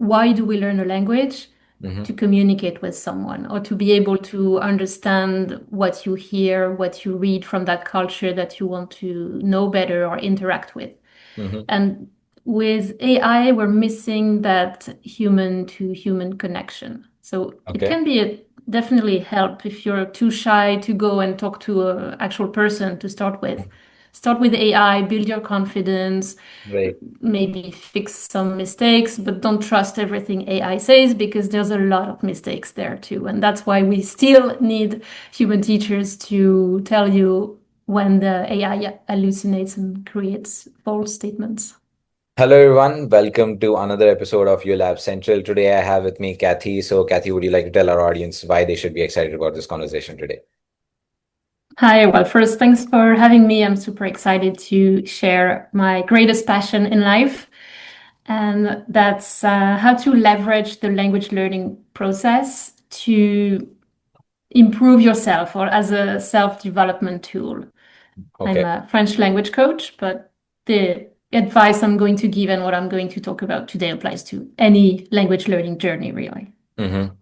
why do we learn a language? Hmm. To communicate with someone or to be able to understand what you hear, what you read from that culture that you want to know better or interact with. Hmm. And with AI, we're missing that human to human connection. So it Okay. can be definitely help if you're too shy to go and talk to an actual person to start with. Start with AI, build your confidence, Right. maybe fix some mistakes, but don't trust everything AI says because there's a lot of mistakes there too. And that's why we still need human teachers to tell you when the AI hallucinates and creates false statements. Hello, everyone. Welcome to another episode of Yollab Central. Today, I have with me Cathy. So, Cathy, would you like to tell our audience why they should be excited about this conversation today? Hi, well, first, thanks for having me. I'm super excited to share my greatest passion in life, and that's how to leverage the language learning process to improve yourself or as a self-development tool. I'm Okay. a French language coach, but the advice I'm going to give and what I'm going to talk about today applies to any language learning journey, really. Mm-hmm.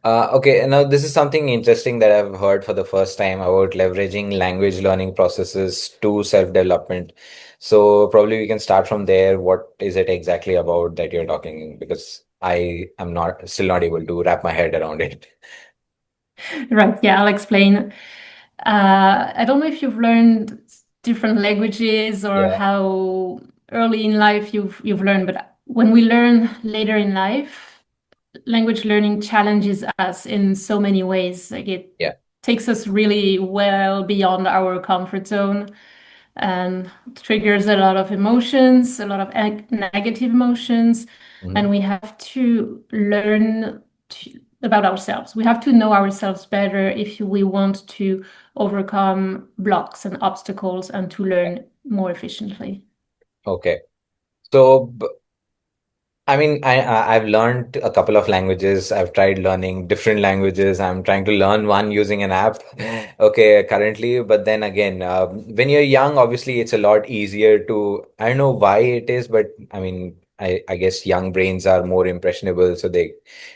Okay, now this is something interesting that I've heard for the first time about leveraging language learning processes to self-development. So probably we can start from there. What is it exactly about that you're talking? Because I am not still not able to wrap my head around it. Right, yeah, I'll explain. I don't know if you've learned different languages or Yeah, how early in life you've learned, but when we learn later in life, language learning challenges us in so many ways. Like it yeah. takes us really well beyond our comfort zone and triggers a lot of emotions, a lot of negative emotions, Hmm. and we have to learn about ourselves. We have to know ourselves better if we want to overcome blocks and obstacles and to learn more efficiently. Okay. So I mean, I've learned a couple of languages. I've tried learning different languages. I'm trying to learn one using an app. Okay, currently, but then again, when you're young, obviously it's a lot easier to. I don't know why it is, but I mean, I guess young brains are more impressionable, so they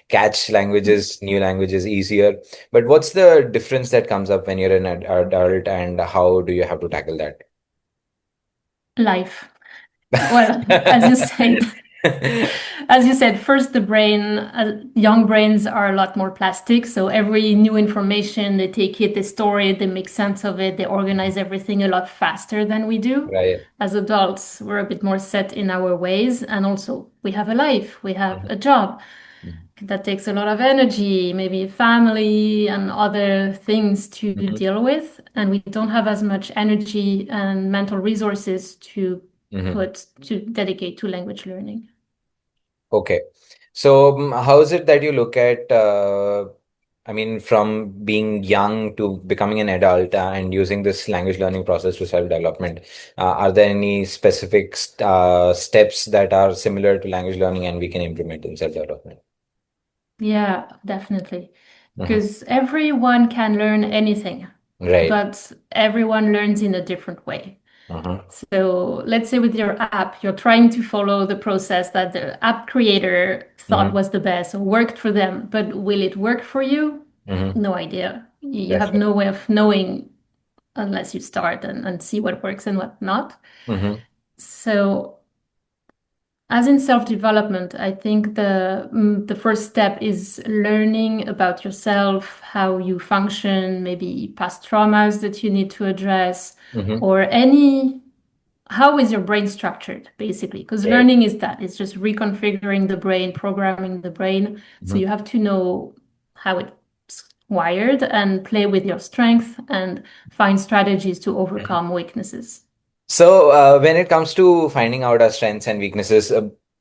catch languages, new languages easier. But what's the difference that comes up when you're an adult, and how do you have to tackle Life. Well, as you said, that? as you said, first the brain, young brains are a lot more plastic. So every new information, they take it, they store it, they make sense of it, they organize everything a lot faster than we do. Right. As adults, we're a bit more set in our ways. And also, we have a life, we have a job Mhm. that takes a lot of energy, maybe family and other things to Mhm. deal with. And we don't have as much energy and mental resources to Mhm. dedicate to language learning. Okay. So, how is it that you look at, I mean, from being young to becoming an adult and using this language learning process to self-development? Are there any specific steps that are similar to language learning and we can implement in self-development? Yeah, definitely. Hmm. Because everyone can learn anything, Right. but everyone learns in a different way. Uh-huh. So let's say with your app, you're trying to follow the process that the app creator thought Hmm. was the best or worked for them, but will it work for you? Hmm. No idea. You That's have no way of knowing unless you start and see what works and what not. right. So as in self-development, I think the first step is learning about yourself, how you function, maybe past traumas that you need to address, Hmm. or any how is your brain structured, basically? Because Right. learning is that, it's just reconfiguring the brain, programming the brain. So Mhm. you have to know how it's wired and play with your strength and find strategies to overcome weaknesses. So, when it comes to finding out our strengths and weaknesses,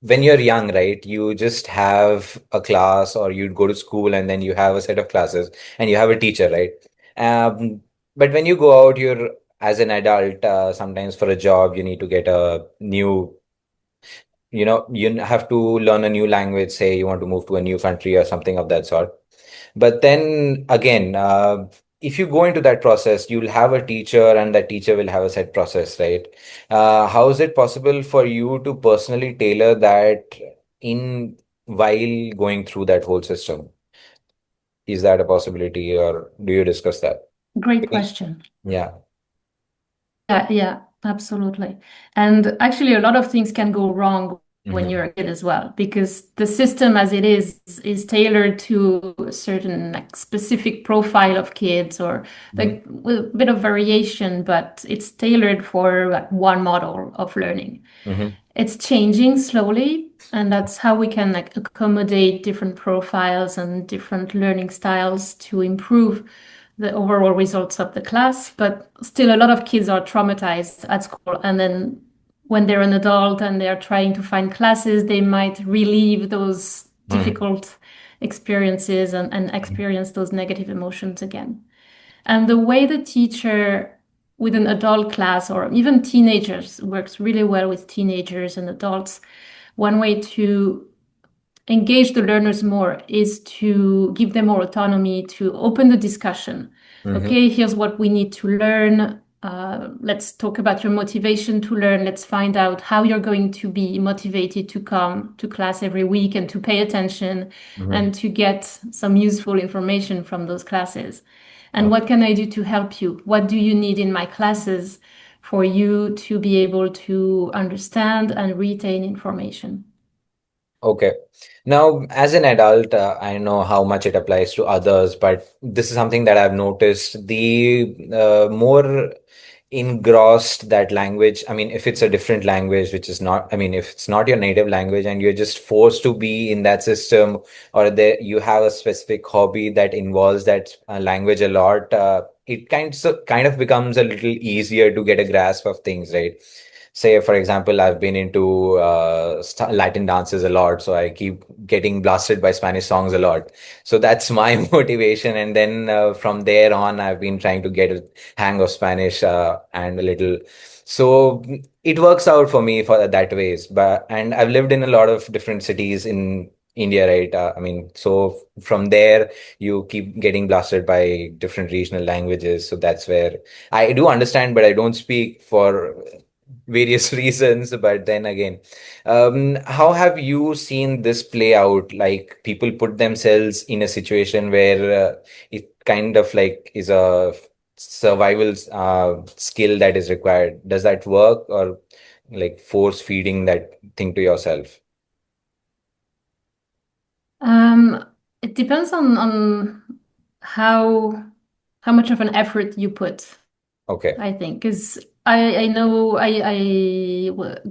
when you're young, right, you just have a class or you'd go to school and then you have a set of classes and you have a teacher, right? Um, but when you go out, you're as an adult, sometimes for a job, you need to get a new, you have to learn a new language, say you want to move to a new country or something of that sort. But then again, if you go into that process, you'll have a teacher and that teacher will have a set process, right? How is it possible for you to personally tailor that in? while going through that whole system? Is that a possibility, or do you discuss that? Great Because- question. Yeah. Yeah, yeah, absolutely. And actually, a lot of things can go wrong when Hmm. you're a kid as well, because the system as it is tailored to a certain like specific profile of kids or Hmm. like with a bit of variation, but it's tailored for like one model of learning. Hmm. It's changing slowly, and that's how we can like accommodate different profiles and different learning styles to improve the overall results of the class. But still, a lot of kids are traumatized at school, and then when they're an adult and they're trying to find classes, they might relive those Hmm. difficult experiences and experience those negative emotions again. And the way the teacher with an adult class or even teenagers works really well with teenagers and adults. One way to engage the learners more is to give them more autonomy, to open the discussion. Hmm. Okay, here's what we need to learn. Let's talk about your motivation to learn. Let's find out how you're going to be motivated to come to class every week and to pay attention Hmm. and to get some useful information from those classes. And what can I do to help you? What do you need in my classes for you to be able to understand and retain information? Okay. Now, as an adult, I know how much it applies to others, but this is something that I've noticed. The more engrossed that language, I mean, if it's a different language, which is not, I mean, if it's not your native language and you're just forced to be in that system, or there you have a specific hobby that involves that language a lot, it kind of becomes a little easier to get a grasp of things, right? Say, for example, I've been into Latin dances a lot, so I keep getting blasted by Spanish songs a lot. So that's my motivation. And then from there on, I've been trying to get a hang of Spanish and a little. So it works out for me for that ways. But and I've lived in a lot of different cities in India, right? I mean, so from there, you keep getting blasted by different regional languages. So that's where I do understand, but I don't speak for various reasons. But then again, how have you seen this play out? Like people put themselves in a situation where it kind of like is a survival skill that is required. Does that work, or like force feeding that thing to yourself? Um, it depends on how how much of an effort you put, Okay. I think, because I know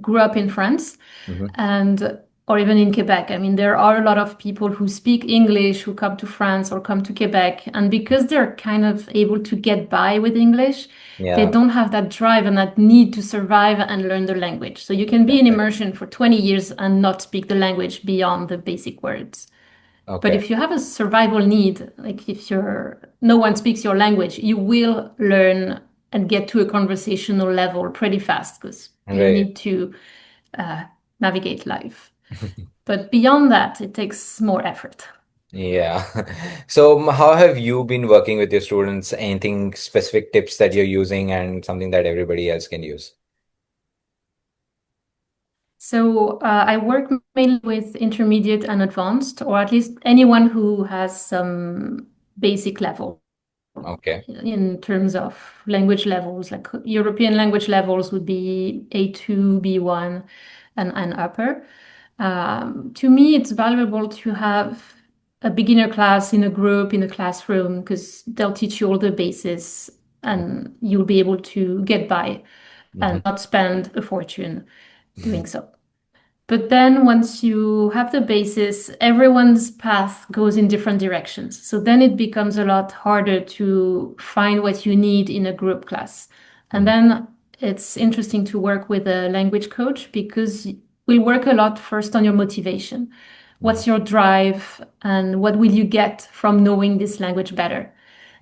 grew up in France Hmm. and or even in Quebec. I mean, there are a lot of people who speak English who come to France or come to Quebec, and because they're kind of able to get by with English, they Yeah. don't have that drive and that need to survive and learn the language. So you can be in Right. immersion for 20 years and not speak the language beyond the basic words. But Okay. if you have a survival need, like if you're no one speaks your language, you will learn and get to a conversational level pretty fast because you Right. need to uh, navigate life. But beyond that, it takes more effort. Yeah. So, how have you been working with your students? Anything specific tips that you're using and something that everybody else can use? So I work mainly with intermediate and advanced, or at least anyone who has some basic level Okay. in terms of language levels. Like European language levels would be A2, B1, and upper. To me, it's valuable to have a beginner class in a group, in a classroom, because they'll teach you all the bases and you'll be able to get by and Hmm. not spend a fortune doing so. But then once you have the basis, everyone's path goes in different directions. So then it becomes a lot harder to find what you need in a group class. And then it's interesting to work with a language coach because we'll work a lot first on your motivation. Hmm. What's your drive and what will you get from knowing this language better?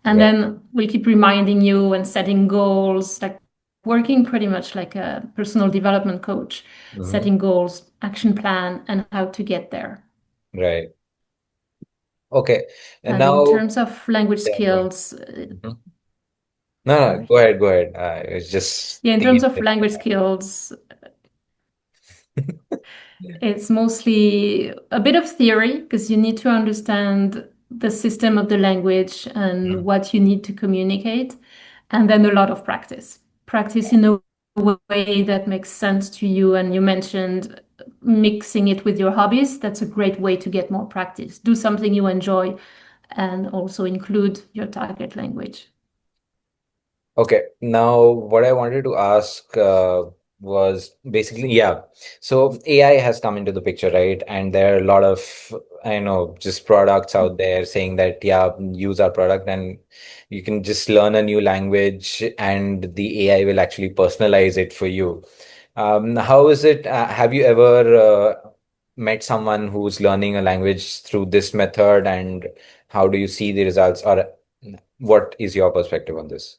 And Right. then we'll keep reminding you and setting goals, like working pretty much like a personal development coach, Hmm. setting goals, action plan, and how to get there. Right. Okay. And And in now, terms of language yeah, go ahead. skills, Mhm. No, no, sorry. go ahead, go ahead. I was just Yeah, in terms thinking. of language skills, It's mostly a bit of theory because you need to understand the system of the language and Mhm. what you need to communicate, and then a lot of practice. Practice in a way that makes sense to you. And you mentioned mixing it with your hobbies. That's a great way to get more practice. Do something you enjoy and also include your target language. Okay, now what I wanted to ask was basically, yeah. So AI has come into the picture, right? And there are a lot of, I know, just products out there saying that, yeah, use our product and you can just learn a new language and the AI will actually personalize it for you. How is it? Have you ever met someone who's learning a language through this method, and how do you see the results, or what is your perspective on this?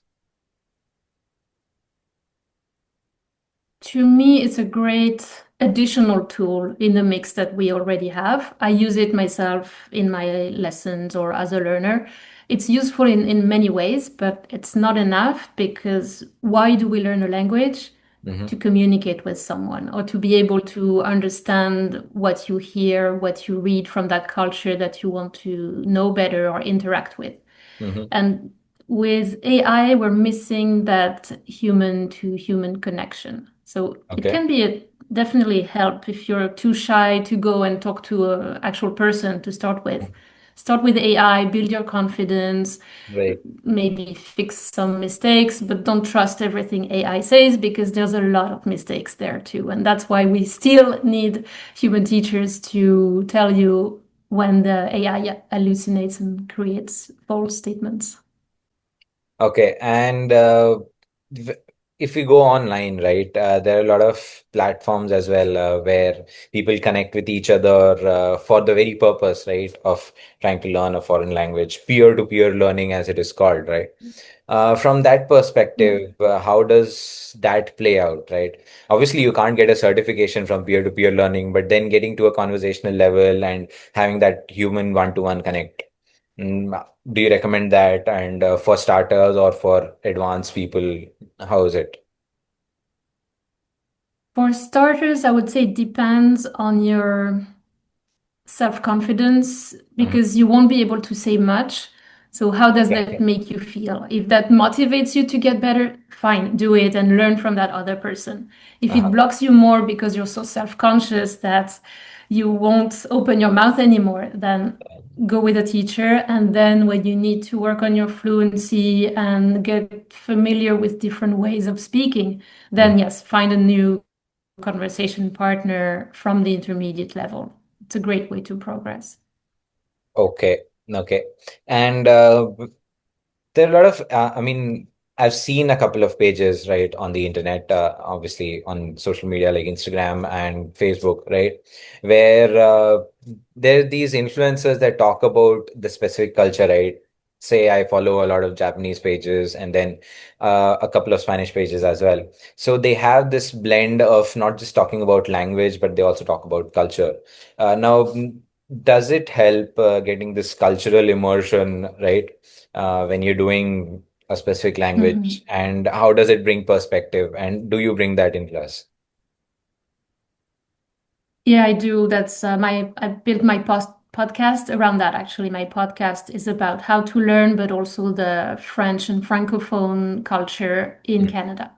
To me, it's a great additional tool in the mix that we already have. I use it myself in my lessons or as a learner. It's useful in many ways, but it's not enough because why do we learn a language? Hmm. To communicate with someone or to be able to understand what you hear, what you read from that culture that you want to know better or interact with. Hmm. And with AI, we're missing that human to human connection. So it Okay, can be definitely help if you're too shy to go and talk to an actual person to start with. Start with AI, build your confidence, right. maybe fix some mistakes, but don't trust everything AI says because there's a lot of mistakes there too. And that's why we still need human teachers to tell you when the AI hallucinates and creates false statements. Okay, and v- if we go online, right, there are a lot of platforms as well where people connect with each other for the very purpose, right, of trying to learn a foreign language, peer-to-peer learning, as it is called, right? From that Mm. perspective, how does that play out, right? Obviously, you can't get a certification from peer-to-peer learning, but then getting to a conversational level and having that human one-to-one connect. Do you recommend that? And for starters or for advanced people, how is it? For starters, I would say it depends on your self-confidence Mhm. because you won't be able to say much. So how does that Okay. make you feel? If that motivates you to get better, fine, do it and learn from that other person. If it Uh-huh. blocks you more because you're so self-conscious that you won't open your mouth anymore, then go with a teacher. And then when you need to work on your fluency and get familiar with different ways of speaking, Mhm. then yes, find a new conversation partner from the intermediate level. It's a great way to progress. Okay. Okay. And there are a lot of, I mean, I've seen a couple of pages, right, on the internet, obviously on social media like Instagram and Facebook, right, where there are these influencers that talk about the specific culture, right? Say I follow a lot of Japanese pages and then a couple of Spanish pages as well. So they have this blend of not just talking about language, but they also talk about culture. Now, does it help getting this cultural immersion, right? When you're doing a specific language, Mhm. and how does it bring perspective, and do you bring that in class? Yeah, I do. That's I built my podcast around that actually. My podcast is about how to learn, but also the French and Francophone culture in Canada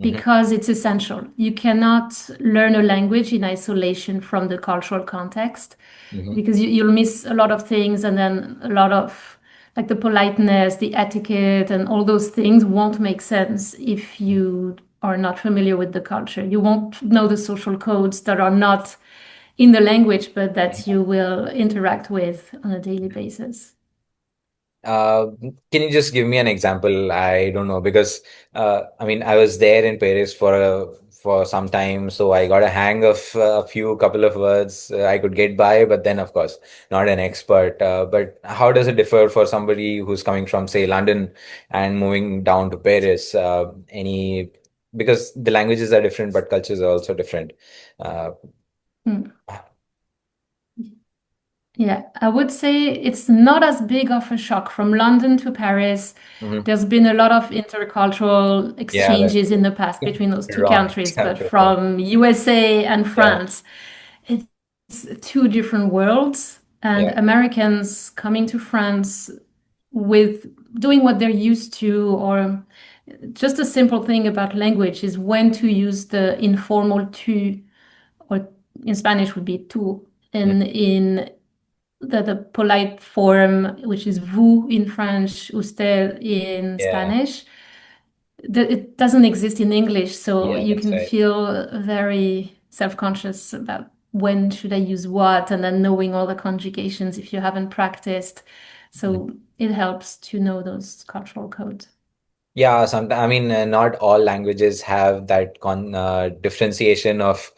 Mm-hmm. because it's essential. You cannot learn a language in isolation from the cultural context Hmm. because you'll miss a lot of things and then a lot of like the politeness, the etiquette, and all those things won't make sense if you are not familiar with the culture. You won't know the social codes that are not in the language, but that you will interact with on a daily basis. Uh, can you just give me an example? I don't know because I mean I was there in Paris for some time, so I got a hang of a few couple of words. I could get by, but then of course not an expert. But how does it differ for somebody who's coming from say London and moving down to Paris? Any because the languages are different, but cultures are also different. Uh, Hmm. Yeah, I would say it's not as big of a shock. From London to Paris, mhm. there's been a lot of intercultural Yeah, exchanges in the past between those two wrong. countries, but Absolutely wrong. from USA and Yeah. France, two different worlds, and Yeah. Americans coming to France with doing what they're used to, or just a simple thing about language is when to use the informal tu, or in Spanish would be tú, Mm. and in the polite form, which is vous in French, usted in Yeah. Spanish. It doesn't exist in English, so Yeah, you that's can right. feel very self-conscious about when should I use what, and then knowing all the conjugations if you haven't practiced. So it helps to know those cultural codes. Yeah, sometimes I mean, not all languages have that differentiation of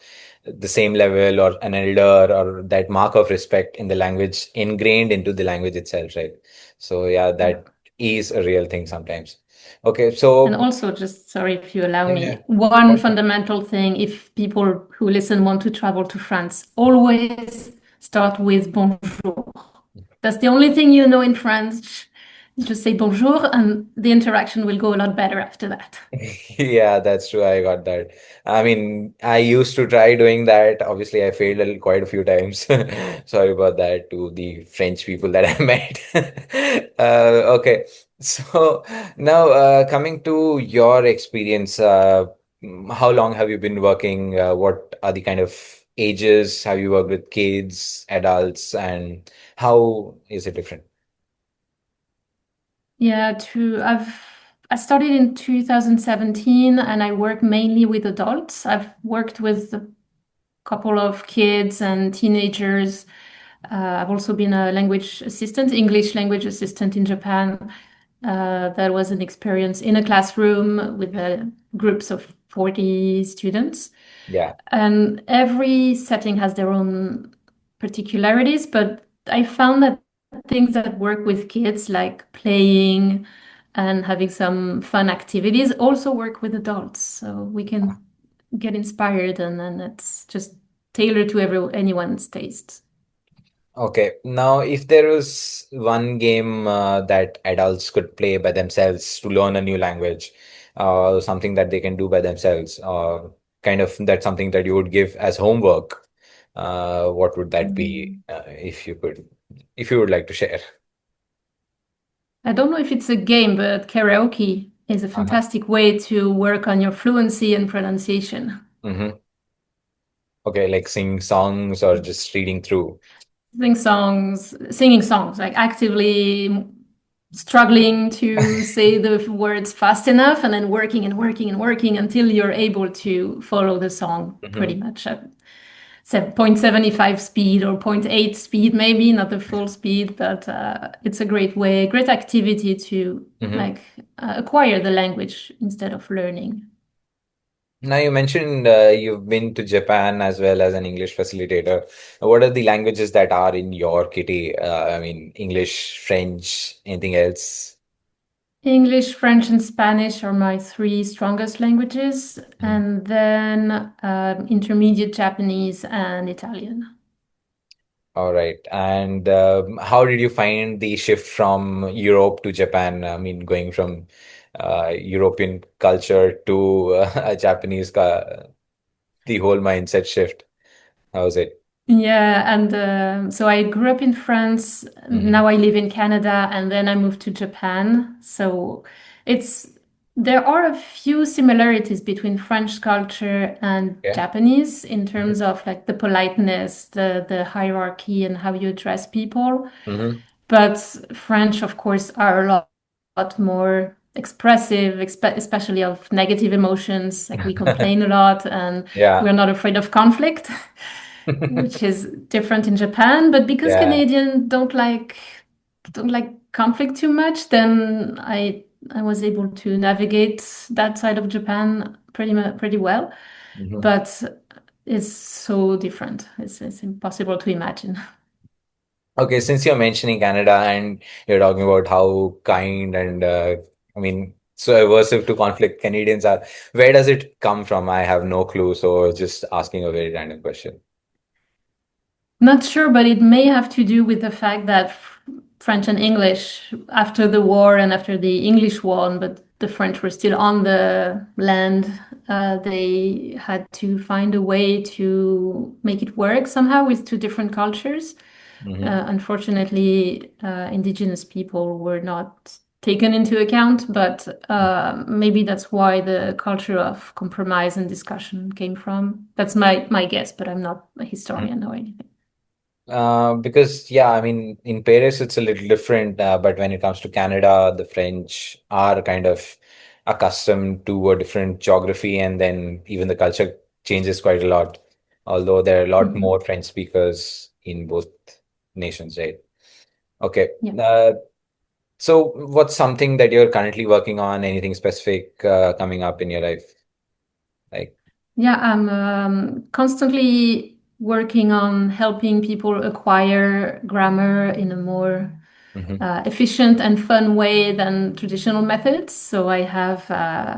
the same level or an elder or that mark of respect in the language ingrained into the language itself, right? So yeah, Yeah. that is a real thing sometimes. Okay, And so also, just sorry if you allow yeah, me, one yeah. fundamental thing, if people who listen want to travel to France, always start with bonjour. That's the only thing you know in French. You just say bonjour, and the interaction will go a lot better after that. Yeah, that's true. I got that. I mean, I used to try doing that. Obviously, I failed quite a few times. Sorry about that to the French people that I met. Okay, so now coming to your experience, how long have you been working? What are the kind of ages? Have you worked with kids, adults, and how is it different? Yeah, I started in 2017 and I work mainly with adults. I've worked with a couple of kids and teenagers. I've also been a language assistant, English language assistant in Japan. That was an experience in a classroom with groups of 40 students. Yeah. And every setting has their own particularities, but I found that things that work with kids, like playing and having some fun activities, also work with adults. So we can get inspired, and then it's just tailored to anyone's tastes. Okay, now if there was one game that adults could play by themselves to learn a new language, something that they can do by themselves, kind of that's something that you would give as homework, what would that be, if you would like to share? I don't know if it's a game, but karaoke is a Uh-huh. fantastic way to work on your fluency and pronunciation. Mm-hmm. Okay, like sing songs or just reading through. Singing songs, like actively struggling to say the words fast enough and then working and working and working until you're able to follow the song pretty Mm-hmm. much at 0.75 speed or zero point 0.8 speed, maybe not the full speed, but it's a great activity to Mm-hmm. like acquire the language instead of learning. Now you mentioned you've been to Japan as well as an English facilitator. What are the languages that are in your kitty? I mean, English, French, anything else? English, French, and Spanish are my three strongest languages, Mhm. and then intermediate Japanese and Italian. All right. And how did you find the shift from Europe to Japan? I mean, going from European culture to a the whole mindset shift. How was it? Yeah, and so I grew up in France. Hmm. Now I live in Canada, and then I moved to Japan. So it's there are a few similarities between French culture and Yeah. Japanese in Hmm. terms of like the politeness, the hierarchy, and how you address people. Hmm. But French, of course, are lot more expressive, especially of negative emotions. Like we complain a lot, and Yeah. we're not afraid of conflict, which is different in Japan. But because Yeah. Canadians don't like conflict too much, then I was able to navigate that side of Japan pretty well. Mhm. But it's so different. It's impossible to imagine. Okay, since you're mentioning Canada and you're talking about how kind and I mean so aversive to conflict Canadians are, where does it come from? I have no clue, so just asking a very random question. Not sure, but it may have to do with the fact that French and English, after the war and after the English won, but the French were still on the land They had to find a way to make it work somehow with two different cultures. Hmm. Unfortunately, indigenous people were not taken into account, but maybe that's why the culture of compromise and discussion came from. That's my guess, but I'm not a historian or anything. Because yeah, I mean, in Paris it's a little different, but when it comes to Canada, the French are kind of accustomed to a different geography, and then even the culture changes quite a lot. Although there are a lot Mhm. more French speakers in both nations, right? Okay. Yeah. So what's something that you're currently working on? Anything specific coming up in your life? Like, Yeah, I'm constantly working on helping people acquire grammar in a more hmm efficient and fun way than traditional methods. So I have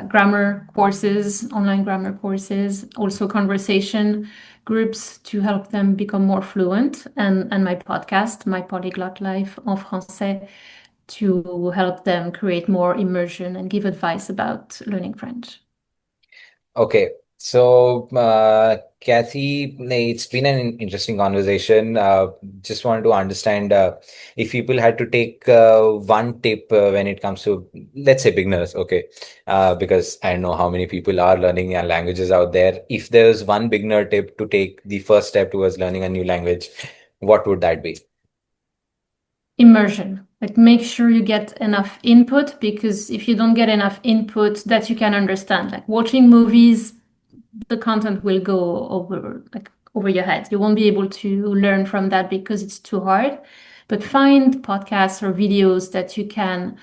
grammar courses, online grammar courses, also conversation groups to help them become more fluent, and my podcast, My Polyglot Life en français, to help them create more immersion and give advice about learning French. Okay, so Cathy, it's been an interesting conversation. Just wanted to understand if people had to take one tip when it comes to, let's say, beginners, okay, because I know how many people are learning languages out there. If there's one beginner tip to take the first step towards learning a new language, what would that be? Immersion. Like make sure you get enough input, because if you don't get enough input that you can understand, like watching movies, the content will go over your head. You won't be able to learn from that because it's too hard. But find podcasts or videos that you can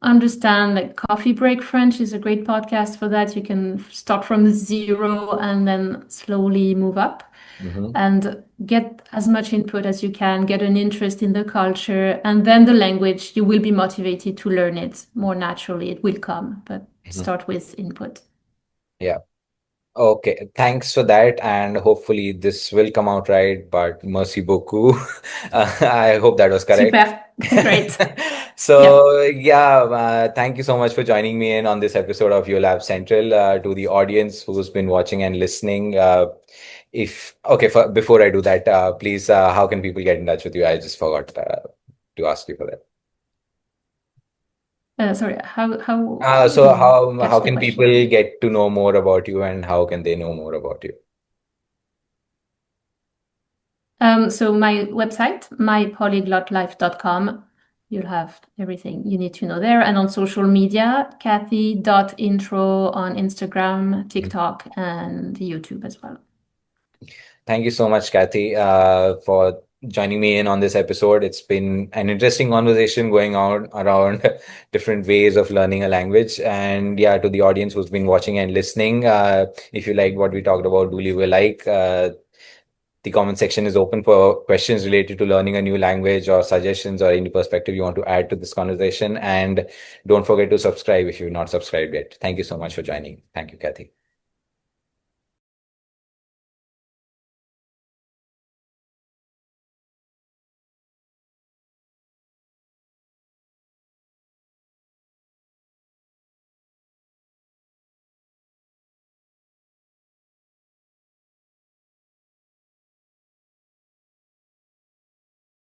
understand. Like Coffee Break French is a great podcast for that. You can start from zero and then slowly move up Hmm. and get as much input as you can, get an interest in the culture, and then the language. You will be motivated to learn it more naturally. It will come, but start with input. Yeah. Okay, thanks for that, and hopefully this will come out right. But merci beaucoup. I hope that was correct. Super. Great. Yeah. So yeah, thank you so much for joining me in on this episode of Yollab Central. To the audience who's been watching and listening, if okay, before I do that, please, how can people get in touch with you? I just forgot to ask you for that. Sorry, how I So didn't how catch the can question. people get to know more about you, and how can they know more about you? So my website, mypolyglotlife.com, you'll have everything you need to know there. And on social media, Cathy.intro on Instagram, TikTok, and YouTube as well. Thank you so much, Cathy, for joining me in on this episode. It's been an interesting conversation going on around different ways of learning a language. And yeah, to the audience who's been watching and listening, if you like what we talked about, do leave a like. The comment section is open for questions related to learning a new language or suggestions or any perspective you want to add to this conversation. And don't forget to subscribe if you've not subscribed yet. Thank you so much for joining. Thank you, Cathy.